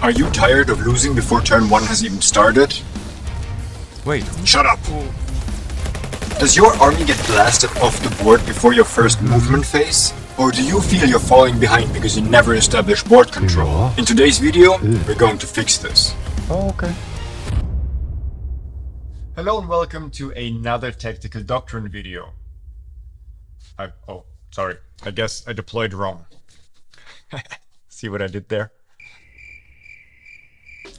Are you tired of losing before turn 1 has even started? Wait. Shut up! Does your army get blasted off the board before your first movement phase? Or do you feel you're falling behind because you never established board control? In today's video, we're going to fix this. Oh, okay. Hello and welcome to another Tactical Doctrine video. Sorry. I guess I deployed wrong. See what I did there?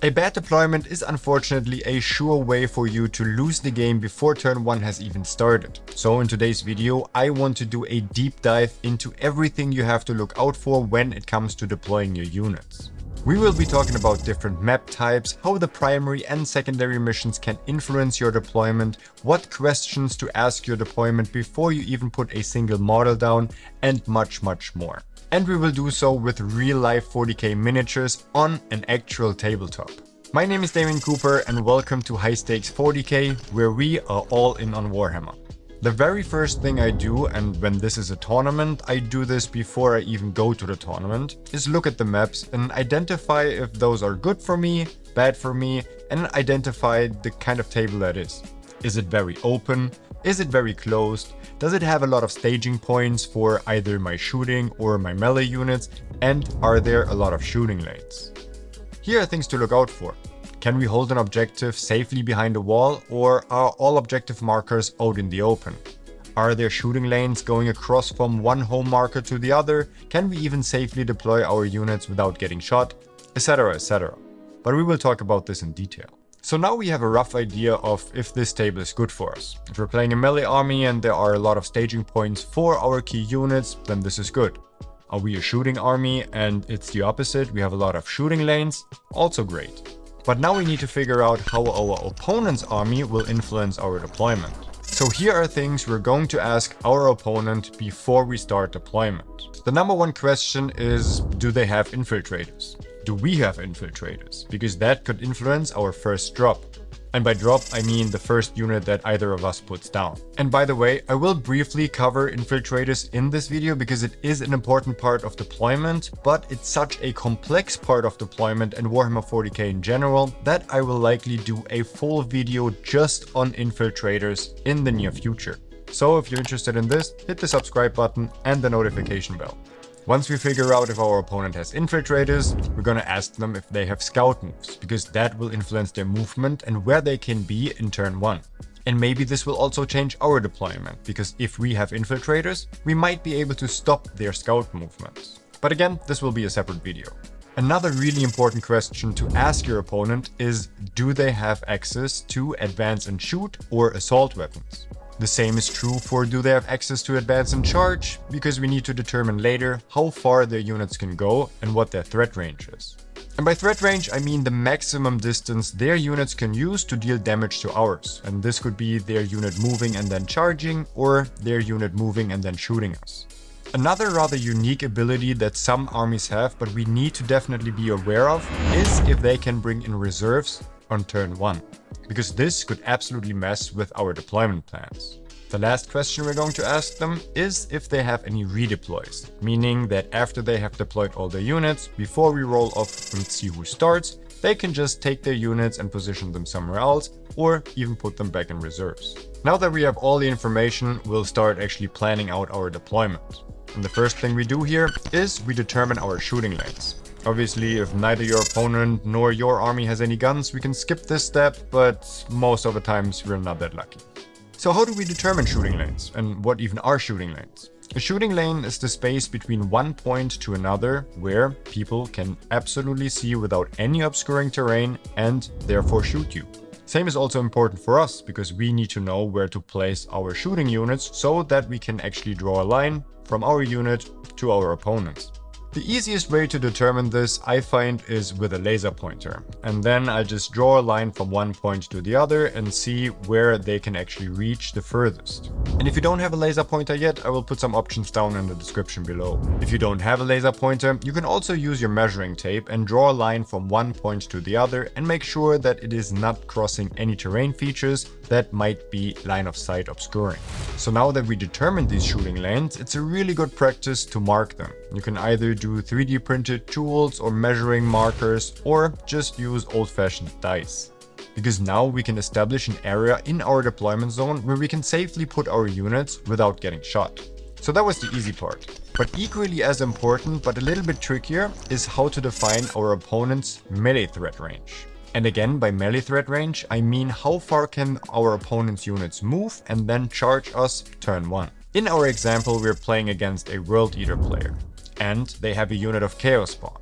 A bad deployment is unfortunately a sure way for you to lose the game before turn 1 has even started. So in today's video, I want to do a deep dive into everything you have to look out for when it comes to deploying your units. We will be talking about different map types, how the primary and secondary missions can influence your deployment, what questions to ask your deployment before you even put a single model down, and much more. And we will do so with real-life 40k miniatures on an actual tabletop. My name is Damien Cooper and welcome to High Stakes 40k, where we are all in on Warhammer. The very first thing I do, and when this is a tournament, I do this before I even go to the tournament, is look at the maps and identify if those are good for me, bad for me, and identify the kind of table that is. Is it very open? Is it very closed? Does it have a lot of staging points for either my shooting or my melee units? And are there a lot of shooting lanes? Here are things to look out for. Can we hold an objective safely behind a wall, or are all objective markers out in the open? Are there shooting lanes going across from one home marker to the other? Can we even safely deploy our units without getting shot? Etc, etc. But we will talk about this in detail. So now we have a rough idea of if this table is good for us. If we're playing a melee army and there are a lot of staging points for our key units, then this is good. Are we a shooting army and it's the opposite, we have a lot of shooting lanes? Also great. But now we need to figure out how our opponent's army will influence our deployment. So here are things we're going to ask our opponent before we start deployment. The number one question is, do they have infiltrators? Do we have infiltrators? Because that could influence our first drop. And by drop, I mean the first unit that either of us puts down. And by the way, I will briefly cover infiltrators in this video because it is an important part of deployment, but it's such a complex part of deployment and Warhammer 40k in general that I will likely do a full video just on infiltrators in the near future. So if you're interested in this, hit the subscribe button and the notification bell. Once we figure out if our opponent has infiltrators, we're gonna ask them if they have scout moves, because that will influence their movement and where they can be in turn 1. And maybe this will also change our deployment, because if we have infiltrators, we might be able to stop their scout movements. But again, this will be a separate video. Another really important question to ask your opponent is, do they have access to advance and shoot or assault weapons? The same is true for do they have access to advance and charge, because we need to determine later how far their units can go and what their threat range is. And by threat range, I mean the maximum distance their units can use to deal damage to ours. And this could be their unit moving and then charging, or their unit moving and then shooting us. Another rather unique ability that some armies have, but we need to definitely be aware of, is if they can bring in reserves on turn 1. Because this could absolutely mess with our deployment plans. The last question we're going to ask them is if they have any redeploys, meaning that after they have deployed all their units, before we roll off and see who starts, they can just take their units and position them somewhere else, or even put them back in reserves. Now that we have all the information, we'll start actually planning out our deployment. And the first thing we do here is we determine our shooting lanes. Obviously, if neither your opponent nor your army has any guns, we can skip this step, but most of the times we're not that lucky. So how do we determine shooting lanes? And what even are shooting lanes? A shooting lane is the space between one point to another where people can absolutely see without any obscuring terrain and therefore shoot you. Same is also important for us because we need to know where to place our shooting units so that we can actually draw a line from our unit to our opponents. The easiest way to determine this, I find, is with a laser pointer. And then I just draw a line from one point to the other and see where they can actually reach the furthest. And if you don't have a laser pointer yet, I will put some options down in the description below. If you don't have a laser pointer, you can also use your measuring tape and draw a line from one point to the other and make sure that it is not crossing any terrain features that might be line of sight obscuring. So now that we determined these shooting lanes, it's a really good practice to mark them. You can either do 3D printed tools or measuring markers, or just use old-fashioned dice. Because now we can establish an area in our deployment zone where we can safely put our units without getting shot. So that was the easy part. But equally as important, but a little bit trickier, is how to define our opponent's melee threat range. And again, by melee threat range, I mean how far can our opponent's units move and then charge us turn 1. In our example, we're playing against a World Eater player, and they have a unit of Chaos Spawn.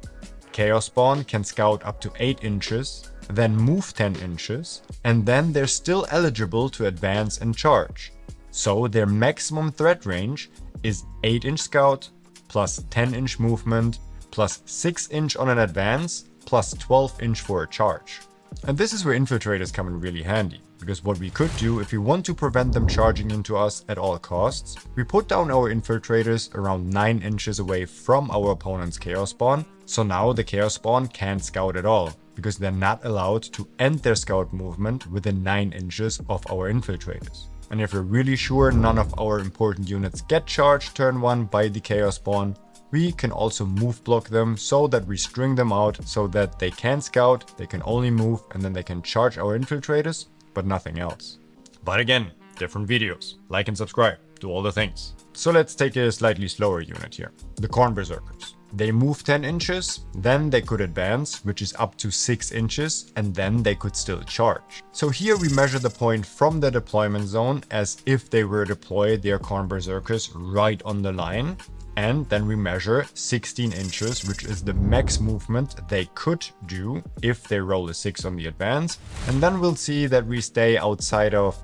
Chaos Spawn can scout up to 8 inches, then move 10 inches, and then they're still eligible to advance and charge. So their maximum threat range is 8-inch scout, plus 10-inch movement, plus 6-inch on an advance, plus 12-inch for a charge. And this is where infiltrators come in really handy, because what we could do if we want to prevent them charging into us at all costs, we put down our infiltrators around 9 inches away from our opponent's Chaos Spawn, so now the Chaos Spawn can't scout at all, because they're not allowed to end their scout movement within 9 inches of our infiltrators. And if we're really sure none of our important units get charged turn 1 by the Chaos Spawn, we can also move block them so that we string them out so that they can scout, they can only move, and then they can charge our infiltrators, but nothing else. But again, different videos. Like and subscribe, do all the things. So let's take a slightly slower unit here, the Khorne Berserkers. They move 10 inches, then they could advance, which is up to 6 inches, and then they could still charge. So here we measure the point from the deployment zone as if they were deployed their Khorne Berserkers right on the line. And then we measure 16 inches, which is the max movement they could do if they roll a 6 on the advance. And then we'll see that we stay outside of,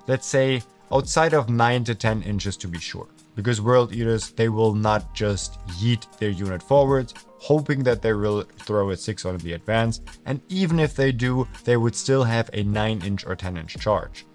let's say, outside of 9 to 10 inches to be sure. Because World Eaters, they will not just yeet their unit forward, hoping that they will throw a 6 on the advance. And even if they do, they would still have a 9-inch or 10-inch charge.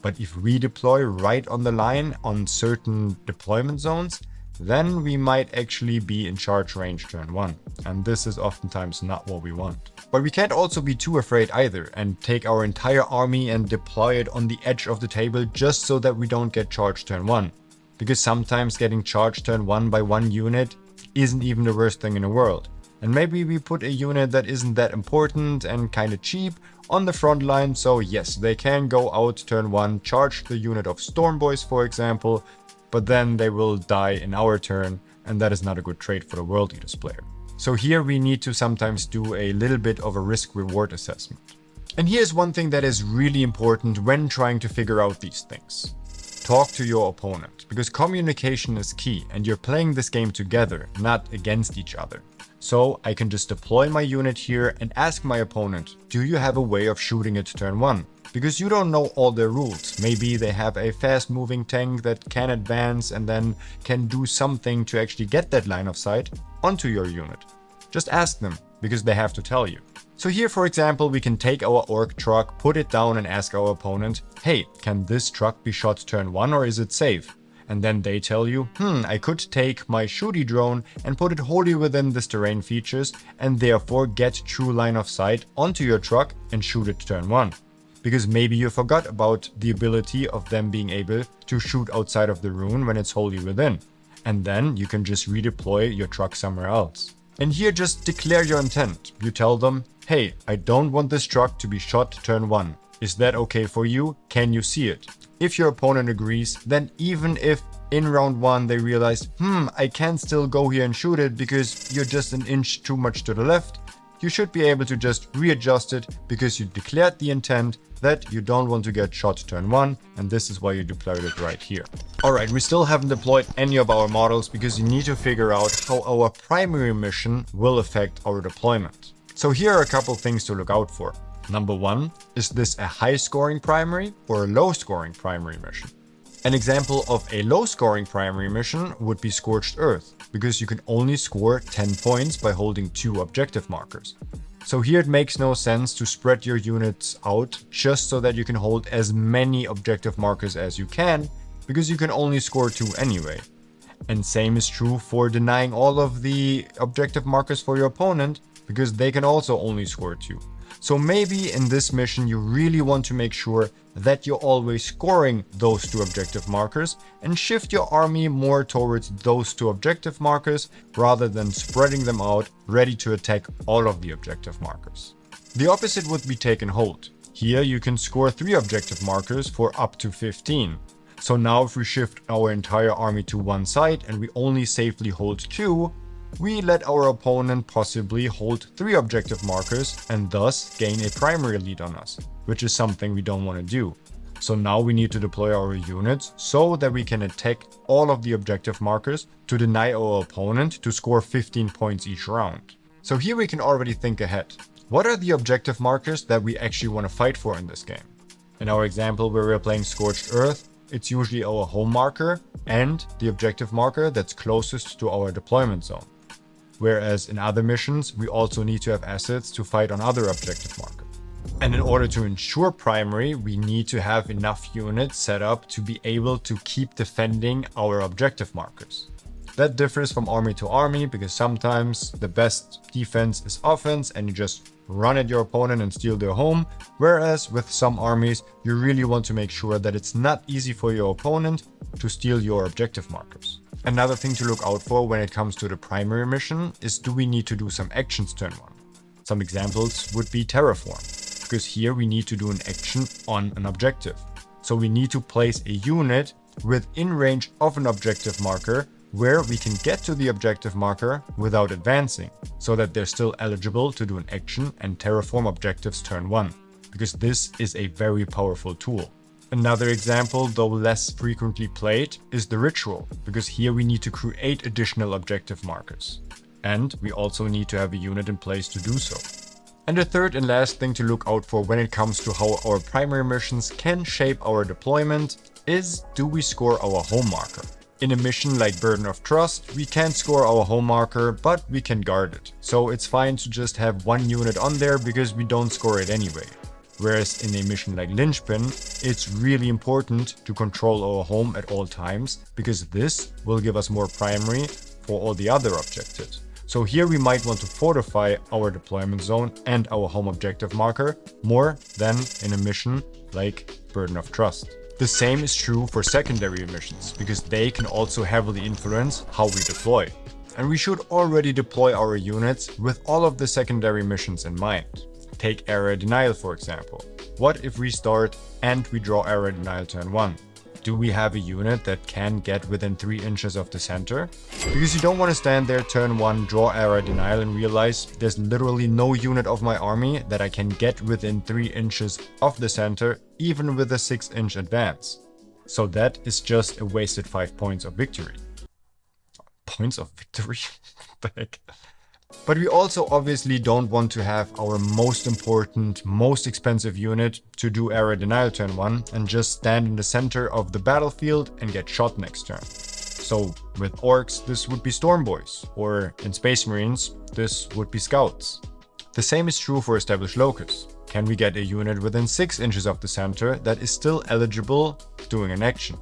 But if we deploy right on the line on certain deployment zones, then we might actually be in charge range turn 1. And this is oftentimes not what we want. But we can't also be too afraid either and take our entire army and deploy it on the edge of the table just so that we don't get charged turn 1. Because sometimes getting charged turn 1 by one unit isn't even the worst thing in the world. And maybe we put a unit that isn't that important and kinda cheap on the front line, so yes, they can go out turn 1, charge the unit of Stormboys for example, but then they will die in our turn, and that is not a good trade for the World Eaters player. So here we need to sometimes do a little bit of a risk-reward assessment. And here's one thing that is really important when trying to figure out these things. Talk to your opponent, because communication is key, and you're playing this game together, not against each other. So I can just deploy my unit here and ask my opponent, do you have a way of shooting it turn 1? Because you don't know all their rules. Maybe they have a fast moving tank that can advance and then can do something to actually get that line of sight onto your unit. Just ask them, because they have to tell you. So here, for example, we can take our orc truck, put it down and ask our opponent, hey, can this truck be shot turn 1 or is it safe? And then they tell you, I could take my shooty drone and put it wholly within this terrain features and therefore get true line of sight onto your truck and shoot it turn 1. Because maybe you forgot about the ability of them being able to shoot outside of the rune when it's wholly within. And then you can just redeploy your truck somewhere else. And here just declare your intent. You tell them, hey, I don't want this truck to be shot turn 1. Is that okay for you? Can you see it? If your opponent agrees, then even if in round 1 they realize, I can still go here and shoot it because you're just an inch too much to the left, you should be able to just readjust it because you declared the intent that you don't want to get shot turn 1, and this is why you deployed it right here. Alright, we still haven't deployed any of our models because you need to figure out how our primary mission will affect our deployment. So here are a couple things to look out for. Number 1, is this a high scoring primary or a low scoring primary mission? An example of a low scoring primary mission would be Scorched Earth, because you can only score 10 points by holding 2 objective markers. So here it makes no sense to spread your units out just so that you can hold as many objective markers as you can, because you can only score 2 anyway. And same is true for denying all of the objective markers for your opponent, because they can also only score 2. So maybe in this mission you really want to make sure that you're always scoring those 2 objective markers and shift your army more towards those 2 objective markers rather than spreading them out, ready to attack all of the objective markers. The opposite would be take and hold. Here you can score 3 objective markers for up to 15. So now if we shift our entire army to one side and we only safely hold 2, we let our opponent possibly hold 3 objective markers and thus gain a primary lead on us, which is something we don't want to do. So now we need to deploy our units so that we can attack all of the objective markers to deny our opponent to score 15 points each round. So here we can already think ahead. What are the objective markers that we actually want to fight for in this game? In our example where we're playing Scorched Earth, it's usually our home marker and the objective marker that's closest to our deployment zone. Whereas in other missions, we also need to have assets to fight on other objective markers. And in order to ensure primary, we need to have enough units set up to be able to keep defending our objective markers. That differs from army to army because sometimes the best defense is offense and you just run at your opponent and steal their home, whereas with some armies you really want to make sure that it's not easy for your opponent to steal your objective markers. Another thing to look out for when it comes to the primary mission is, do we need to do some actions turn 1? Some examples would be terraform, because here we need to do an action on an objective. So we need to place a unit within range of an objective marker where we can get to the objective marker without advancing, so that they're still eligible to do an action and terraform objectives turn 1, because this is a very powerful tool. Another example, though less frequently played, is the ritual, because here we need to create additional objective markers. And we also need to have a unit in place to do so. And the third and last thing to look out for when it comes to how our primary missions can shape our deployment is, do we score our home marker? In a mission like Burden of Trust, we can't score our home marker, but we can guard it. So it's fine to just have one unit on there because we don't score it anyway. Whereas in a mission like Linchpin, it's really important to control our home at all times, because this will give us more primary for all the other objectives. So here we might want to fortify our deployment zone and our home objective marker more than in a mission like Burden of Trust. The same is true for secondary missions, because they can also heavily influence how we deploy. And we should already deploy our units with all of the secondary missions in mind. Take Area Denial for example. What if we start and we draw Area Denial turn 1? Do we have a unit that can get within 3 inches of the center? Because you don't want to stand there turn 1, draw Area Denial and realize there's literally no unit of my army that I can get within 3 inches of the center, even with a 6-inch advance. So that is just a wasted 5 points of victory. Points of victory? What the heck? But we also obviously don't want to have our most important, most expensive unit to do Area Denial turn 1 and just stand in the center of the battlefield and get shot next turn. So with Orcs, this would be Storm Boys, or in Space Marines, this would be Scouts. The same is true for Established Locus. Can we get a unit within 6 inches of the center that is still eligible doing an action?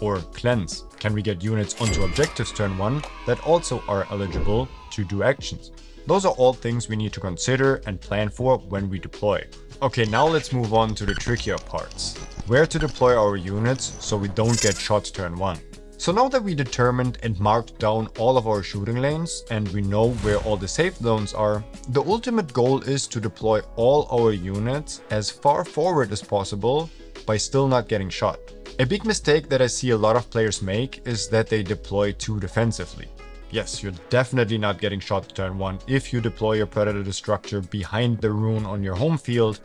Or Cleanse. Can we get units onto objectives turn 1 that also are eligible to do actions? Those are all things we need to consider and plan for when we deploy. Okay, now let's move on to the trickier parts. Where to deploy our units so we don't get shot turn 1. So now that we determined and marked down all of our shooting lanes and we know where all the safe zones are, the ultimate goal is to deploy all our units as far forward as possible by still not getting shot. A big mistake that I see a lot of players make is that they deploy too defensively. Yes, you're definitely not getting shot turn 1 if you deploy your Predator Destructor behind the rune on your home field,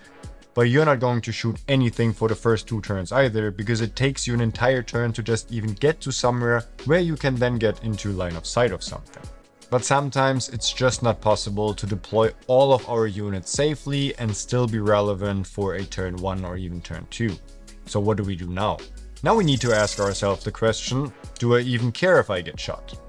but you're not going to shoot anything for the first 2 turns either, because it takes you an entire turn to just even get to somewhere where you can then get into line of sight of something. But sometimes it's just not possible to deploy all of our units safely and still be relevant for a turn 1 or even turn 2. So what do we do now? Now we need to ask ourselves the question, do I even care if I get shot?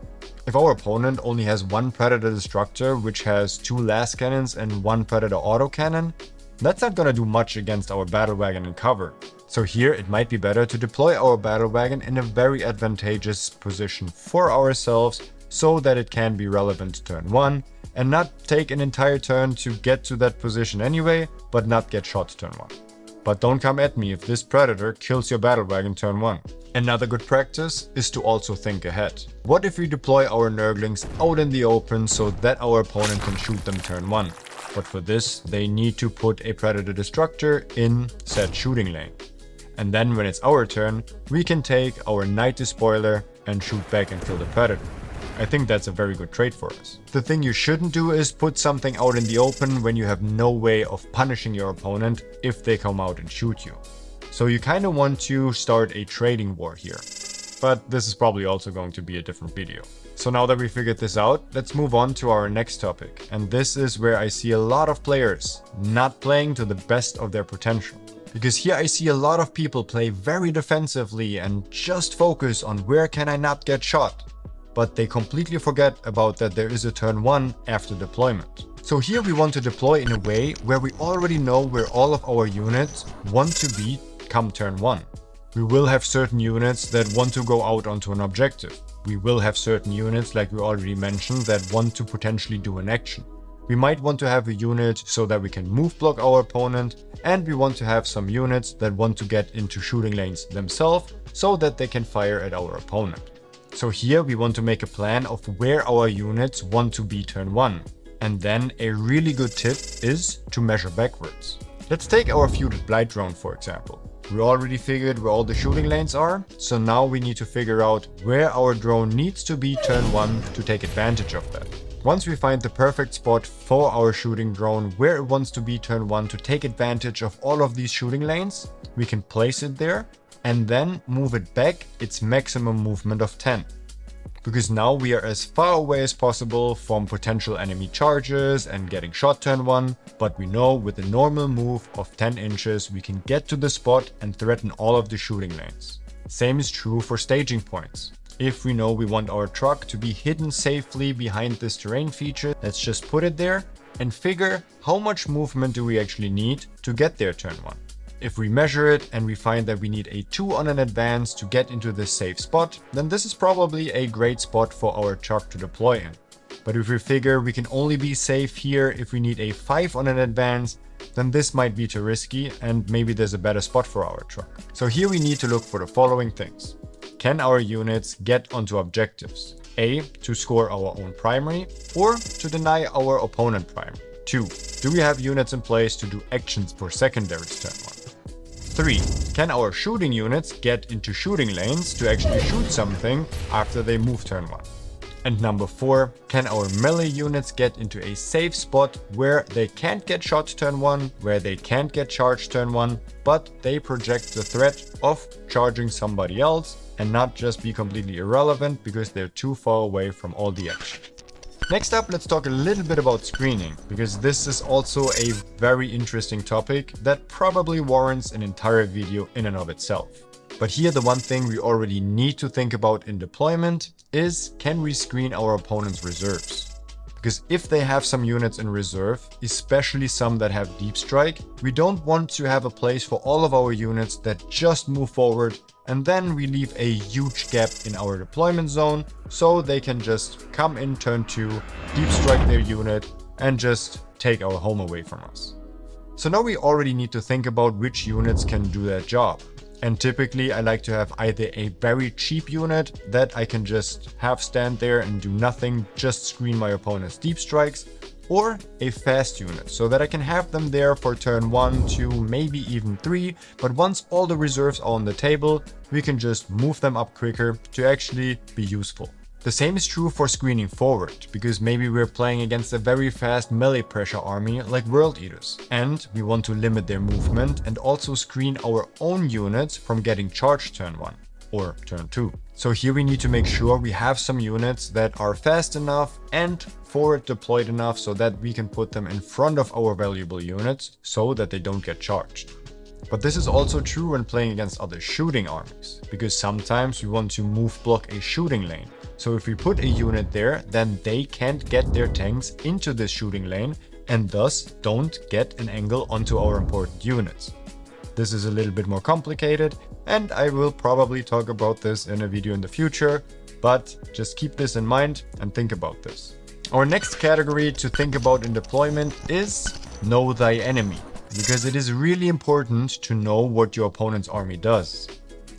If our opponent only has 1 Predator Destructor which has 2 Las Cannons and 1 Predator Autocannon, that's not gonna do much against our Battle Wagon in cover. So here it might be better to deploy our Battle Wagon in a very advantageous position for ourselves so that it can be relevant turn 1 and not take an entire turn to get to that position anyway, but not get shot turn 1. But don't come at me if this predator kills your battle wagon turn 1. Another good practice is to also think ahead. What if we deploy our Nurglings out in the open so that our opponent can shoot them turn 1? But for this, they need to put a Predator Destructor in said shooting lane. And then when it's our turn, we can take our Knight Despoiler and shoot back and kill the Predator. I think that's a very good trade for us. The thing you shouldn't do is put something out in the open when you have no way of punishing your opponent if they come out and shoot you. So you kind of want to start a trading war here. But this is probably also going to be a different video. So now that we figured this out, let's move on to our next topic. And this is where I see a lot of players not playing to the best of their potential. Because here I see a lot of people play very defensively and just focus on where can I not get shot. But they completely forget about that there is a turn 1 after deployment. So here we want to deploy in a way where we already know where all of our units want to be come turn 1. We will have certain units that want to go out onto an objective. We will have certain units, like we already mentioned, that want to potentially do an action. We might want to have a unit so that we can move block our opponent, and we want to have some units that want to get into shooting lanes themselves so that they can fire at our opponent. So here we want to make a plan of where our units want to be turn 1. And then a really good tip is to measure backwards. Let's take our feuded Blight drone for example. We already figured where all the shooting lanes are, so now we need to figure out where our drone needs to be turn 1 to take advantage of that. Once we find the perfect spot for our shooting drone where it wants to be turn 1 to take advantage of all of these shooting lanes, we can place it there and then move it back its maximum movement of 10. Because now we are as far away as possible from potential enemy charges and getting shot turn 1, but we know with a normal move of 10 inches we can get to the spot and threaten all of the shooting lanes. Same is true for staging points. If we know we want our truck to be hidden safely behind this terrain feature, let's just put it there and figure how much movement do we actually need to get there turn 1. If we measure it and we find that we need a 2 on an advance to get into this safe spot, then this is probably a great spot for our truck to deploy in. But if we figure we can only be safe here if we need a 5 on an advance, then this might be too risky and maybe there's a better spot for our truck. So here we need to look for the following things. Can our units get onto objectives? A, to score our own primary, or to deny our opponent primary. 2, do we have units in place to do actions for secondaries turn 1? 3. Can our shooting units get into shooting lanes to actually shoot something after they move turn 1? And number 4, can our melee units get into a safe spot where they can't get shot turn 1, where they can't get charged turn 1, but they project the threat of charging somebody else and not just be completely irrelevant because they're too far away from all the action. Next up, let's talk a little bit about screening, because this is also a very interesting topic that probably warrants an entire video in and of itself. But here the one thing we already need to think about in deployment is, can we screen our opponent's reserves? Because if they have some units in reserve, especially some that have deep strike, we don't want to have a place for all of our units that just move forward and then we leave a huge gap in our deployment zone so they can just come in turn 2, deep strike their unit and just take our home away from us. So now we already need to think about which units can do that job. And typically I like to have either a very cheap unit that I can just have stand there and do nothing, just screen my opponent's deep strikes, or a fast unit so that I can have them there for turn 1, 2, maybe even 3, but once all the reserves are on the table, we can just move them up quicker to actually be useful. The same is true for screening forward, because maybe we're playing against a very fast melee pressure army like World Eaters, and we want to limit their movement and also screen our own units from getting charged turn 1 or turn 2. So here we need to make sure we have some units that are fast enough and forward deployed enough so that we can put them in front of our valuable units so that they don't get charged. But this is also true when playing against other shooting armies, because sometimes we want to move block a shooting lane. So if we put a unit there, then they can't get their tanks into this shooting lane and thus don't get an angle onto our important units. This is a little bit more complicated and I will probably talk about this in a video in the future, but just keep this in mind and think about this. Our next category to think about in deployment is know thy enemy, because it is really important to know what your opponent's army does.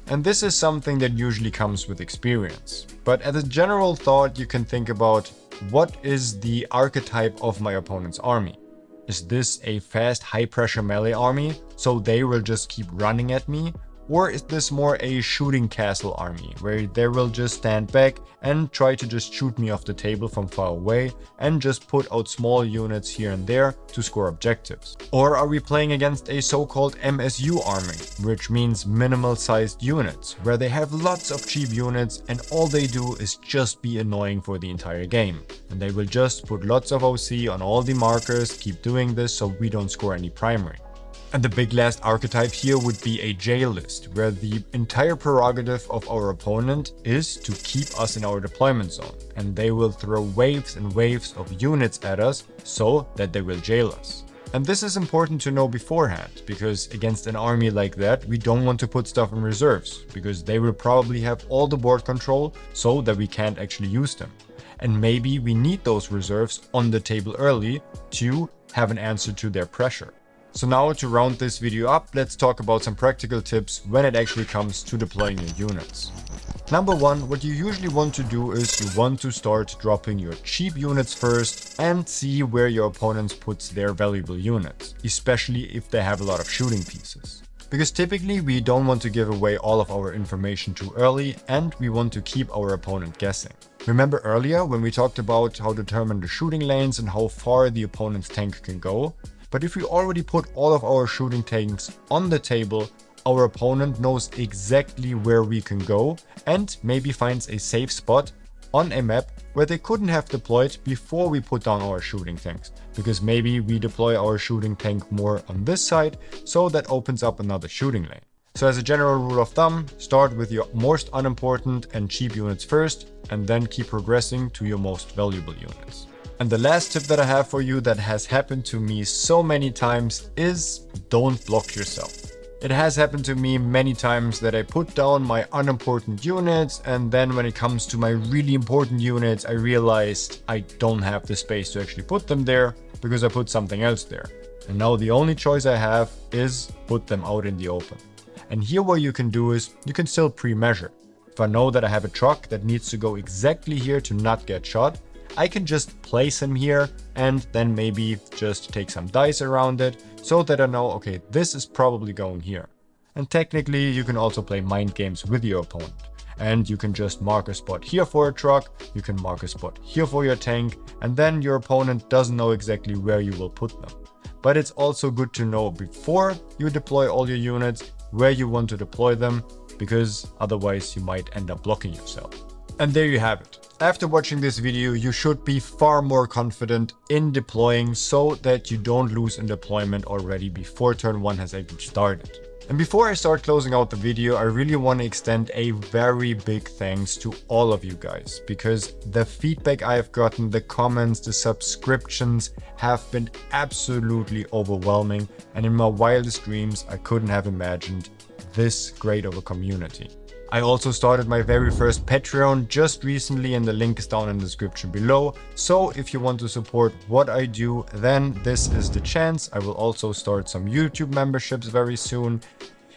And this is something that usually comes with experience. But as a general thought, you can think about what is the archetype of my opponent's army. Is this a fast, high-pressure melee army, so they will just keep running at me? Or is this more a shooting castle army, where they will just stand back and try to just shoot me off the table from far away and just put out small units here and there to score objectives? Or are we playing against a so-called MSU army, which means minimal-sized units, where they have lots of cheap units and all they do is just be annoying for the entire game? And they will just put lots of OC on all the markers, keep doing this so we don't score any primary. And the big last archetype here would be a jail list, where the entire prerogative of our opponent is to keep us in our deployment zone, and they will throw waves and waves of units at us so that they will jail us. And this is important to know beforehand, because against an army like that, we don't want to put stuff in reserves, because they will probably have all the board control so that we can't actually use them. And maybe we need those reserves on the table early to have an answer to their pressure. So now to round this video up, let's talk about some practical tips when it actually comes to deploying your units. Number one, what you usually want to do is you want to start dropping your cheap units first and see where your opponent puts their valuable units, especially if they have a lot of shooting pieces. Because typically we don't want to give away all of our information too early and we want to keep our opponent guessing. Remember earlier when we talked about how to determine the shooting lanes and how far the opponent's tank can go? But if we already put all of our shooting tanks on the table, our opponent knows exactly where we can go and maybe finds a safe spot on a map where they couldn't have deployed before we put down our shooting tanks. Because maybe we deploy our shooting tank more on this side, so that opens up another shooting lane. So as a general rule of thumb, start with your most unimportant and cheap units first, and then keep progressing to your most valuable units. And the last tip that I have for you that has happened to me so many times is don't block yourself. It has happened to me many times that I put down my unimportant units, and then when it comes to my really important units, I realized I don't have the space to actually put them there because I put something else there. And now the only choice I have is put them out in the open. And here what you can do is you can still pre-measure. If I know that I have a truck that needs to go exactly here to not get shot, I can just place him here and then maybe just take some dice around it so that I know, okay, this is probably going here. And technically you can also play mind games with your opponent. And you can just mark a spot here for a truck, you can mark a spot here for your tank, and then your opponent doesn't know exactly where you will put them. But it's also good to know before you deploy all your units where you want to deploy them, because otherwise you might end up blocking yourself. And there you have it. After watching this video, you should be far more confident in deploying so that you don't lose in deployment already before turn 1 has even started. And before I start closing out the video, I really want to extend a very big thanks to all of you guys, because the feedback I have gotten, the comments, the subscriptions have been absolutely overwhelming, and in my wildest dreams I couldn't have imagined this great of a community. I also started my very first Patreon just recently, and the link is down in the description below. So if you want to support what I do, then this is the chance. I will also start some YouTube memberships very soon.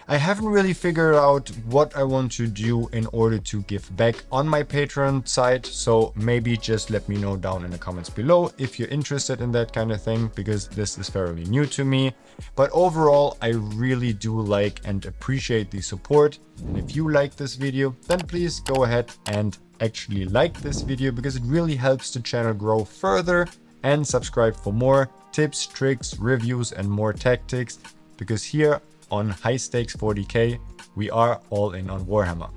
I haven't really figured out what I want to do in order to give back on my Patreon site, so maybe just let me know down in the comments below if you're interested in that kind of thing, because this is fairly new to me. But overall, I really do like and appreciate the support. And if you like this video, then please go ahead and actually like this video, because it really helps the channel grow further, and subscribe for more tips, tricks, reviews, and more tactics, because here on High Stakes 40K, we are all in on Warhammer.